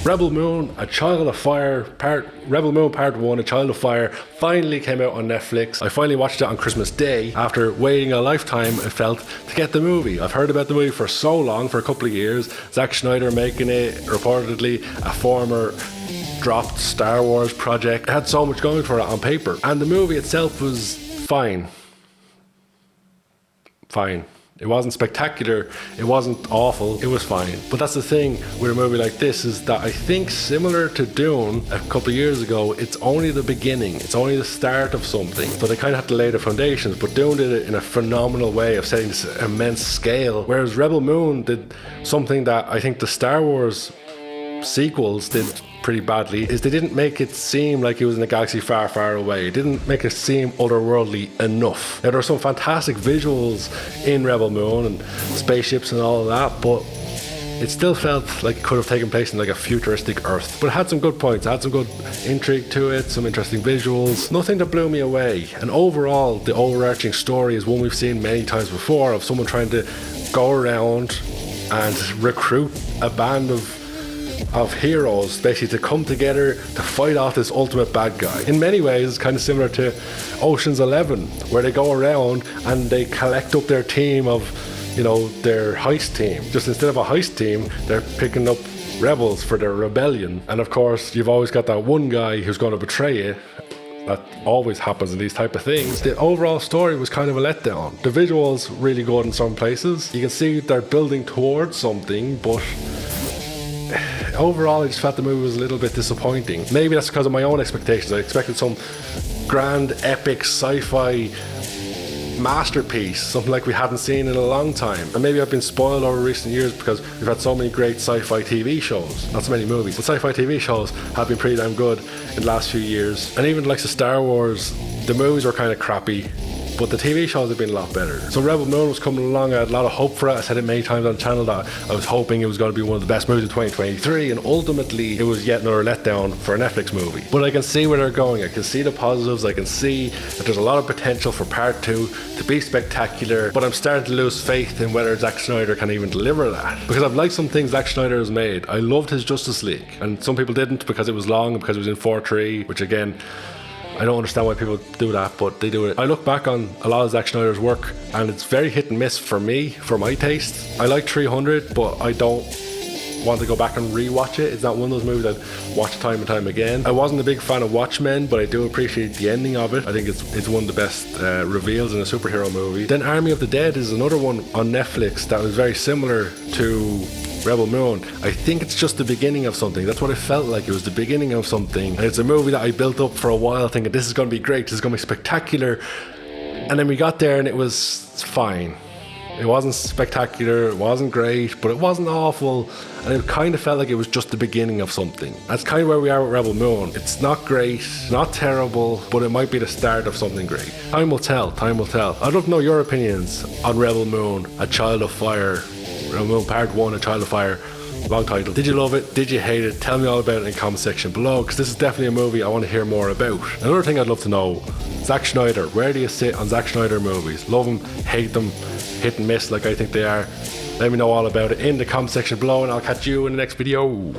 Rebel Moon, A Child of Fire, Rebel Moon Part 1, A Child of Fire, finally came out on Netflix. I finally watched it on Christmas Day after waiting a lifetime, it felt, to get the movie. I've heard about the movie for so long, for a couple of years. Zack Snyder making it, reportedly a former dropped Star Wars project. It had so much going for it on paper. And the movie itself was fine. It wasn't spectacular, it wasn't awful, it was fine. But that's the thing with a movie like this, is that I think, similar to Dune a couple of years ago, it's only the beginning, it's only the start of something. So they kind of have to lay the foundations, but Dune did it in a phenomenal way of setting this immense scale, whereas Rebel Moon did something that I think the Star Wars sequels did pretty badly, is they didn't make it seem like it was in a galaxy far, far away. It didn't make it seem otherworldly enough. Now, there are some fantastic visuals in Rebel Moon and spaceships and all of that, but it still felt like it could have taken place in like a futuristic Earth. But it had some good points, it had some good intrigue to it, some interesting visuals, nothing that blew me away. And overall, the overarching story is one we've seen many times before, of someone trying to go around and recruit a band of heroes, basically, to come together to fight off this ultimate bad guy. In many ways, it's kind of similar to Ocean's 11, where they go around and they collect up their team of, you know, their heist team. Just instead of a heist team, they're picking up rebels for their rebellion. And of course, you've always got that one guy who's going to betray you. That always happens in these type of things. The overall story was kind of a letdown. The visuals really good in some places. You can see they're building towards something, but overall, I just felt the movie was a little bit disappointing. Maybe that's because of my own expectations. I expected some grand, epic, sci-fi masterpiece, something like we hadn't seen in a long time. And maybe I've been spoiled over recent years because we've had so many great sci-fi TV shows. Not so many movies, but sci-fi TV shows have been pretty damn good in the last few years. And even like the Star Wars, the movies were kind of crappy, but the TV shows have been a lot better. So Rebel Moon was coming along. I had a lot of hope for it. I said it many times on the channel that I was hoping it was going to be one of the best movies of 2023, and ultimately it was yet another letdown for a Netflix movie. But I can see where they're going. I can see the positives. I can see that there's a lot of potential for part 2 to be spectacular, but I'm starting to lose faith in whether Zack Snyder can even deliver that, because I've liked some things Zack Snyder has made. I loved his Justice League, and some people didn't because it was long and because it was in 4:3, which again, I don't understand why people do that, but they do it. I look back on a lot of Zack Snyder's work and it's very hit and miss for me, for my taste. I like 300, but I don't want to go back and rewatch it. It's not one of those movies I'd watch time and time again. I wasn't a big fan of Watchmen, but I do appreciate the ending of it. I think it's one of the best reveals in a superhero movie. Then Army of the Dead is another one on Netflix that was very similar to Rebel Moon. I think it's just the beginning of something. That's what it felt like. It was the beginning of something. And it's a movie that I built up for a while thinking this is going to be great, this is going to be spectacular. And then we got there and it was fine. It wasn't spectacular, it wasn't great, but it wasn't awful. And it kind of felt like it was just the beginning of something. That's kind of where we are with Rebel Moon. It's not great, not terrible, but it might be the start of something great. Time will tell, time will tell. I'd love to know your opinions on Rebel Moon, A Child of Fire. Rebel Moon Part 1, A Child of Fire. Long title. Did you love it? Did you hate it? Tell me all about it in the comment section below, because this is definitely a movie I want to hear more about. Another thing I'd love to know, Zack Snyder. Where do you sit on Zack Snyder movies? Love them, hate them, hit and miss like I think they are. Let me know all about it in the comment section below, and I'll catch you in the next video.